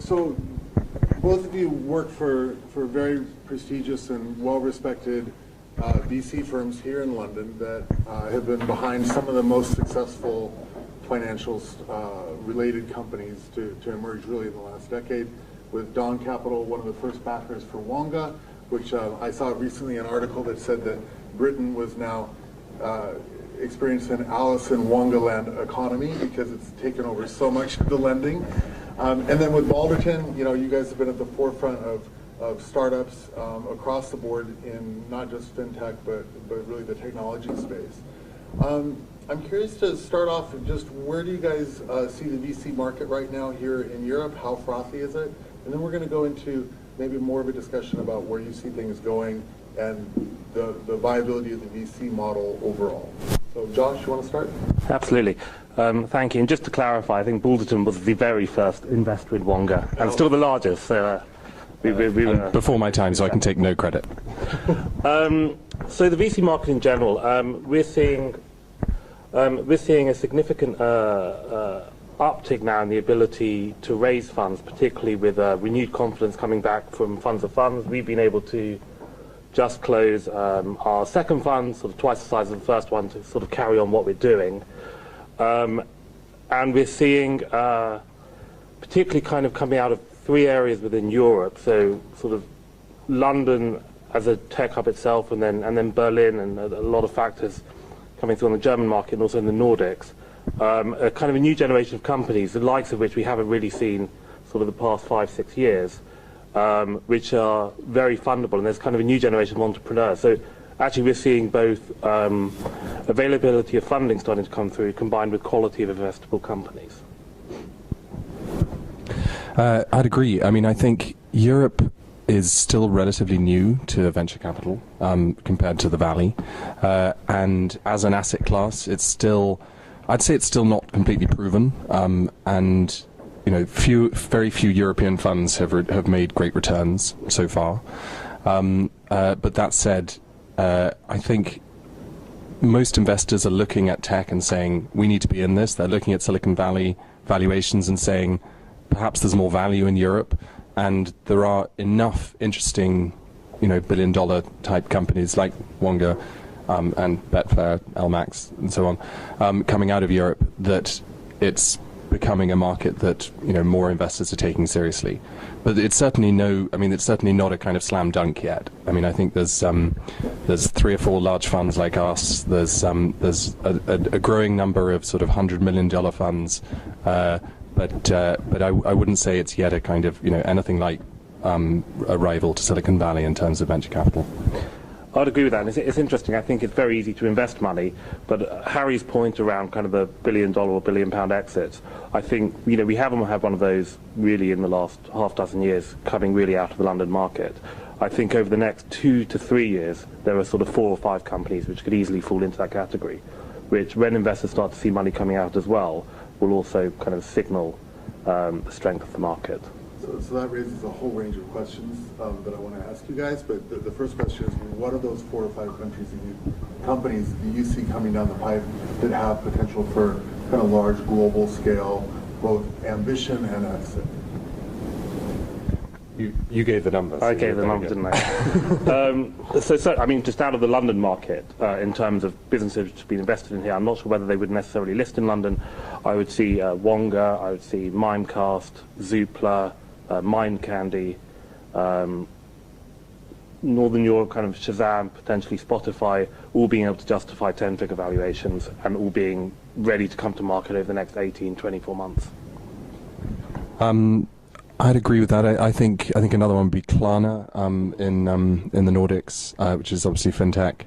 So both of you work for very prestigious and well-respected VC firms here in London that have been behind some of the most successful financials related companies to emerge really in the last decade, with Dawn Capital, one of the first backers for Wonga, which I saw recently an article that said that Britain was now experiencing an Alice in Wongaland economy because it's taken over so much of the lending. And then with Balderton, you guys have been at the forefront of startups across the board in not just FinTech, but really the technology space. I'm curious to start off just where do you guys see the VC market right now here in Europe? How frothy is it? And then we're going to go into maybe more of a discussion about where you see things going and the viability of the VC model overall. So Josh, you want to start? Absolutely. Thank you. And just to clarify, I think Balderton was the very first investor in Wonga, and still the largest. So we were before my time, so I can take no credit. So the VC market in general, we're seeing a significant uptick now in the ability to raise funds, particularly with renewed confidence coming back from funds of funds. We've been able to just close our second fund, sort of twice the size of the first one, to sort of carry on what we're doing. And we're seeing, particularly kind of coming out of three areas within Europe, so sort of London as a tech hub itself, and then Berlin, and a lot of factors coming through on the German market and also in the Nordics. A kind of a new generation of companies, the likes of which we haven't really seen sort of the past 5-6 years, which are very fundable, and there's kind of a new generation of entrepreneurs. So actually we're seeing both availability of funding starting to come through, combined with quality of investable companies. I'd agree. I mean, I think Europe is still relatively new to venture capital compared to the Valley, and as an asset class, it's still, I'd say it's still not completely proven, and very few European funds have made great returns so far. But that said, I think most investors are looking at tech and saying, we need to be in this. They're looking at Silicon Valley valuations and saying, perhaps there's more value in Europe. And there are enough interesting, billion-dollar type companies like Wonga and Betfair, LMAX, and so on, coming out of Europe, that it's becoming a market that more investors are taking seriously. But it's certainly it's certainly not a kind of slam dunk yet. I mean, I think there's 3 or 4 large funds like us. There's a growing number of sort of $100 million funds. But I wouldn't say it's yet a kind of anything like a rival to Silicon Valley in terms of venture capital. I'd agree with that. And it's interesting. I think it's very easy to invest money, but Harry's point around kind of the $1 billion or £1 billion exits, I think we haven't had one of those really in the last half dozen years coming really out of the London market. I think over the next 2 to 3 years there are sort of 4 or 5 companies which could easily fall into that category, which when investors start to see money coming out as well, will also kind of signal the strength of the market. So that raises a whole range of questions that I want to ask you guys, but the first question is, what are those 4 or 5 companies do you see coming down the pipe that have potential for kind of large global scale, both ambition and exit? You gave the numbers. I gave the numbers, didn't I? So, I mean, just out of the London market, in terms of businesses which have been invested in here, I'm not sure whether they would necessarily list in London. I would see Wonga, I would see Mimecast, Zoopla, Mind Candy, Northern Europe, kind of Shazam, potentially Spotify, all being able to justify 10-figure valuations and all being ready to come to market over the next 18, 24 months. I'd agree with that. I think another one would be Klarna in the Nordics, which is obviously FinTech,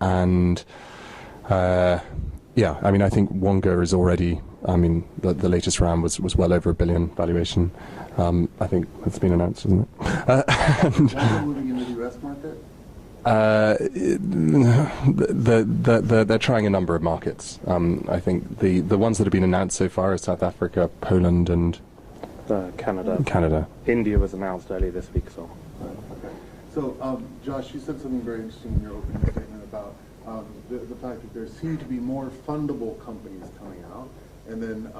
and yeah, I mean, I think Wonga is already. I mean, the latest round was well over $1 billion valuation. I think it's been announced, isn't it? Moving into the US market? They're trying a number of markets. I think the ones that have been announced so far are South Africa, Poland, and Canada. India was announced earlier this week, so. Okay. So, Josh, you said something very interesting in your opening statement about the fact that there seem to be more fundable companies coming out, and then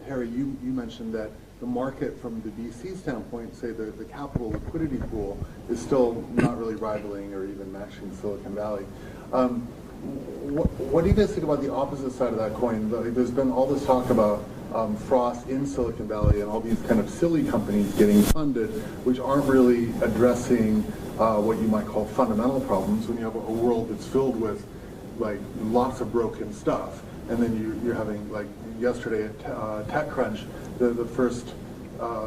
Harry, you mentioned that the market from the VC standpoint, say the capital liquidity pool, is still not really rivaling or even matching Silicon Valley. What do you guys think about the opposite side of that coin? There's been all this talk about frost in Silicon Valley and all these kind of silly companies getting funded, which aren't really addressing what you might call fundamental problems when you have a world that's filled with like lots of broken stuff. And then you're having, like yesterday at TechCrunch, the first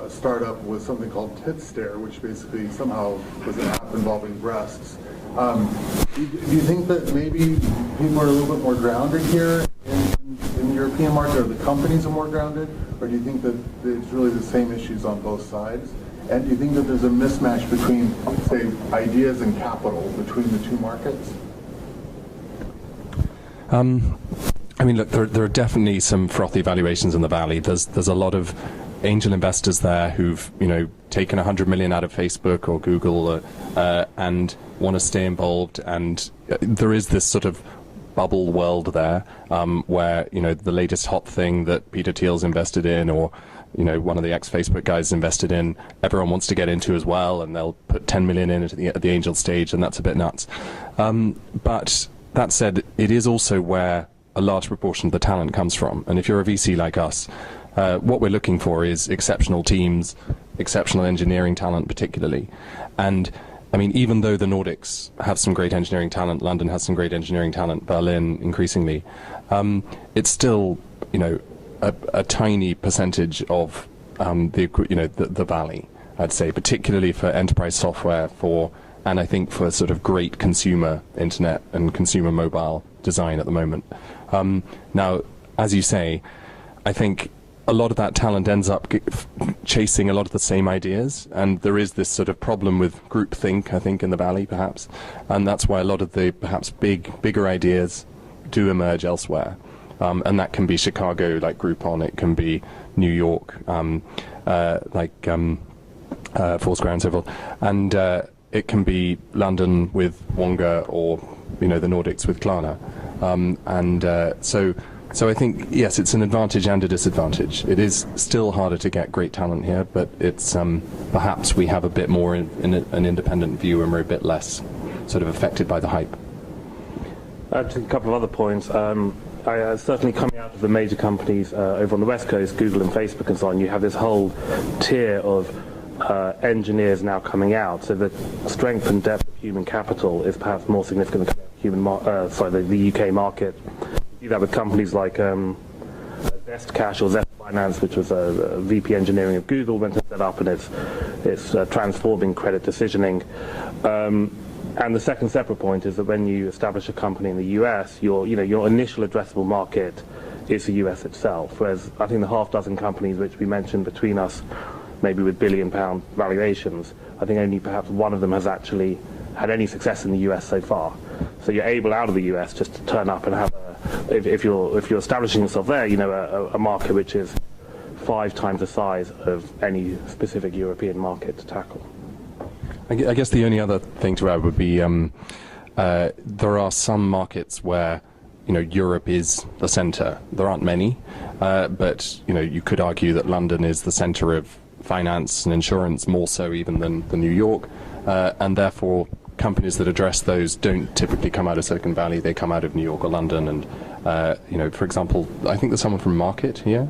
startup was something called Titstare, which basically somehow was an app involving breasts. Do you think that maybe people are a little bit more grounded here in the European market, or the companies are more grounded, or do you think that it's really the same issues on both sides? And do you think that there's a mismatch between, say, ideas and capital between the two markets? I mean, look, there are definitely some frothy valuations in the Valley. There's a lot of angel investors there who've, taken 100 million out of Facebook or Google and want to stay involved. And there is this sort of bubble world there where, the latest hot thing that Peter Thiel's invested in, or one of the ex-Facebook guys invested in, everyone wants to get into as well, and they'll put 10 million in at the angel stage, and that's a bit nuts. But that said, it is also where a large proportion of the talent comes from. And if you're a VC like us, what we're looking for is exceptional teams, exceptional engineering talent particularly. And I mean, even though the Nordics have some great engineering talent, London has some great engineering talent, Berlin increasingly, it's still, a tiny percentage of the Valley, I'd say, particularly for enterprise software, and I think for sort of great consumer internet and consumer mobile design at the moment. Now, as you say, I think a lot of that talent ends up chasing a lot of the same ideas, and there is this sort of problem with groupthink, I think, in the Valley, perhaps, and that's why a lot of the perhaps bigger ideas do emerge elsewhere. And that can be Chicago, like Groupon, it can be New York, like Foursquare and so forth, and it can be London with Wonga, or the Nordics with Klarna. So I think, yes, it's an advantage and a disadvantage. It is still harder to get great talent here, but it's perhaps we have a bit more in an independent view, and we're a bit less sort of affected by the hype. To a couple of other points. Certainly coming out of the major companies over on the West Coast, Google and Facebook and so on, you have this whole tier of engineers now coming out. So the strength and depth of human capital is perhaps more significant than the UK market. You see that with companies like Zestcash or Zest Finance, which was a VP engineering of Google, went to set up, and it's transforming credit decisioning. And the second separate point is that when you establish a company in the US, your initial addressable market is the US itself. Whereas I think the half dozen companies which we mentioned between us, maybe with billion-pound valuations, I think only perhaps one of them has actually had any success in the US so far. So you're able out of the US just to turn up and have if you're establishing yourself there, a market which is 5 times the size of any specific European market to tackle. I guess the only other thing to add would be there are some markets where Europe is the centre. There aren't many, but you could argue that London is the centre of finance and insurance more so even than New York, and therefore companies that address those don't typically come out of Silicon Valley. They come out of New York or London, and for example, I think there's someone from Market here.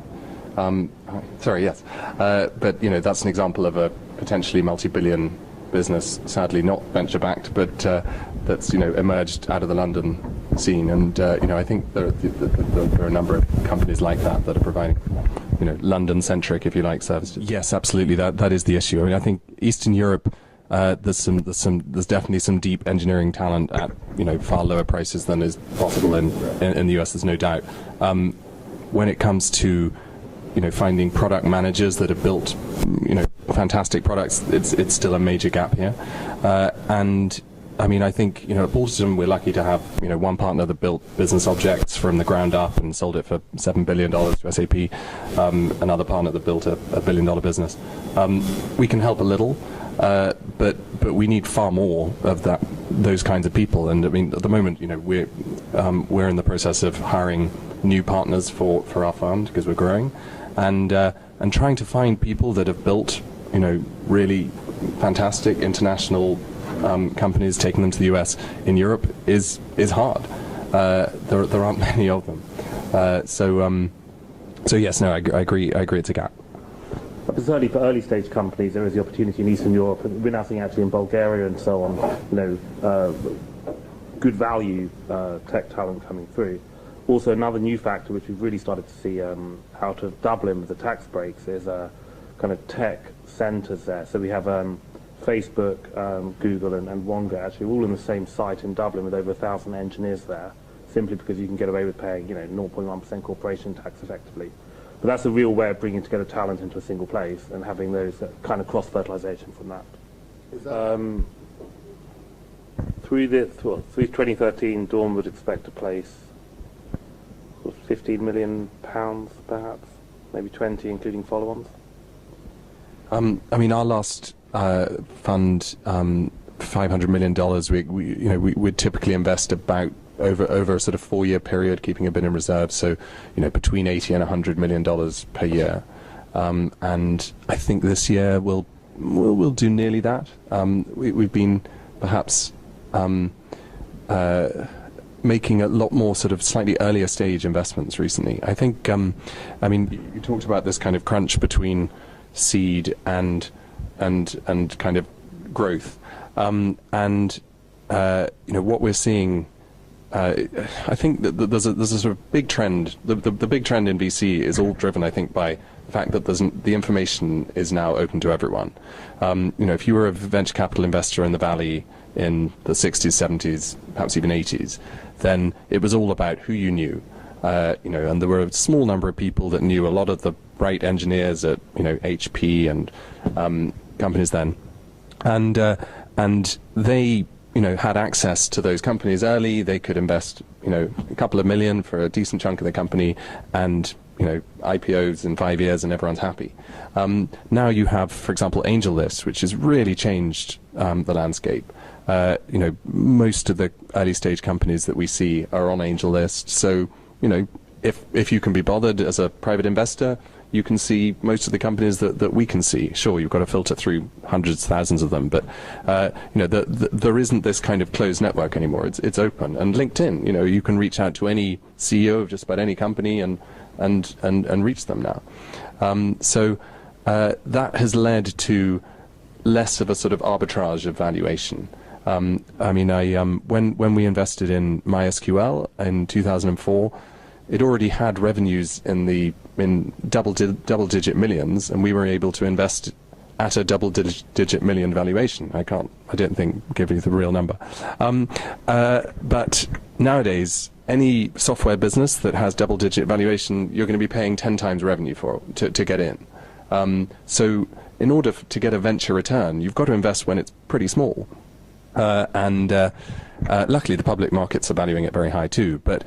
Sorry, yes, but that's an example of a potentially multi-billion business, sadly not venture-backed, but that's emerged out of the London scene, and I think there are a number of companies like that that are providing London-centric, if you like, services. Yes, absolutely, that is the issue. I mean, I think Eastern Europe, there's definitely some deep engineering talent at far lower prices than is possible in the US. There's no doubt. When it comes to finding product managers that have built, fantastic products, it's still a major gap here. And I mean, I think, at Balderton we're lucky to have, one partner that built Business Objects from the ground up and sold it for $7 billion to SAP, another partner that built a $1 billion business. We can help a little, but we need far more of those kinds of people. And I mean, at the moment, we're in the process of hiring new partners for our fund because we're growing. and trying to find people that have built, you know, really fantastic international companies, taking them to the US in Europe is hard. There aren't many of them. So yes, no, I agree it's a gap. But certainly for early stage companies, there is the opportunity in Eastern Europe, and we're now seeing actually in Bulgaria and so on, you know, good value tech talent coming through. Also, another new factor which we've really started to see out of Dublin with the tax breaks is kind of tech centres there. So we have Facebook, Google, and Wonga actually all in the same site in Dublin with over 1,000 engineers there, simply because you can get away with paying, you know, 0.1% corporation tax effectively. But that's a real way of bringing together talent into a single place and having those kind of cross-fertilisation from that. Is that through 2013, Dawn would expect to place sort of £15 million, perhaps, maybe 20, including follow-ons. I mean, our last fund, $500 million. We'd typically invest about over a sort of 4-year period, keeping a bit in reserve. So, you know, between $80 and $100 million per year. And I think this year we'll do nearly that. We've been perhaps making a lot more sort of slightly earlier stage investments recently. I think, I mean, you talked about this kind of crunch between seed and kind of growth, and you know, what we're seeing. I think that there's a sort of big trend. The big trend in VC is all driven, I think, by the fact that the information is now open to everyone. You know, if you were a venture capital investor in the Valley in the 60s, 70s, perhaps even 80s, then it was all about who you knew. You know, and there were a small number of people that knew a lot of the bright engineers at, you know, HP and companies then, and they, you know, had access to those companies early. They could invest, you know, a couple of million for a decent chunk of the company, and, you know, IPOs in 5 years, and everyone's happy. Now you have, for example, AngelList, which has really changed the landscape. You know, most of the early stage companies that we see are on AngelList. So, you know, if you can be bothered as a private investor, you can see most of the companies that we can see. Sure, you've got to filter through hundreds, thousands of them, but you know, there isn't this kind of closed network anymore. It's open. And LinkedIn, you know, you can reach out to any CEO of just about any company and reach them now. So that has led to less of a sort of arbitrage of valuation. I mean, when we invested in MySQL in 2004, it already had revenues in double-digit millions, and we were able to invest at a double-digit million valuation. I didn't think give you the real number. But nowadays, any software business that has double-digit valuation, you're going to be paying 10 times revenue for to get in. So in order to get a venture return, you've got to invest when it's pretty small. And luckily, the public markets are valuing it very high too. But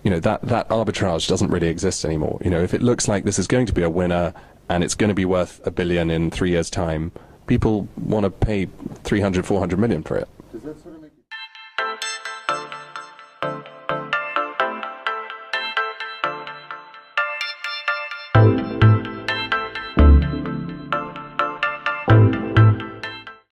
you know, that arbitrage doesn't really exist anymore. You know, if it looks like this is going to be a winner and it's going to be worth $1 billion in 3 years' time, people want to pay 300, 400 million for it. Does that sort of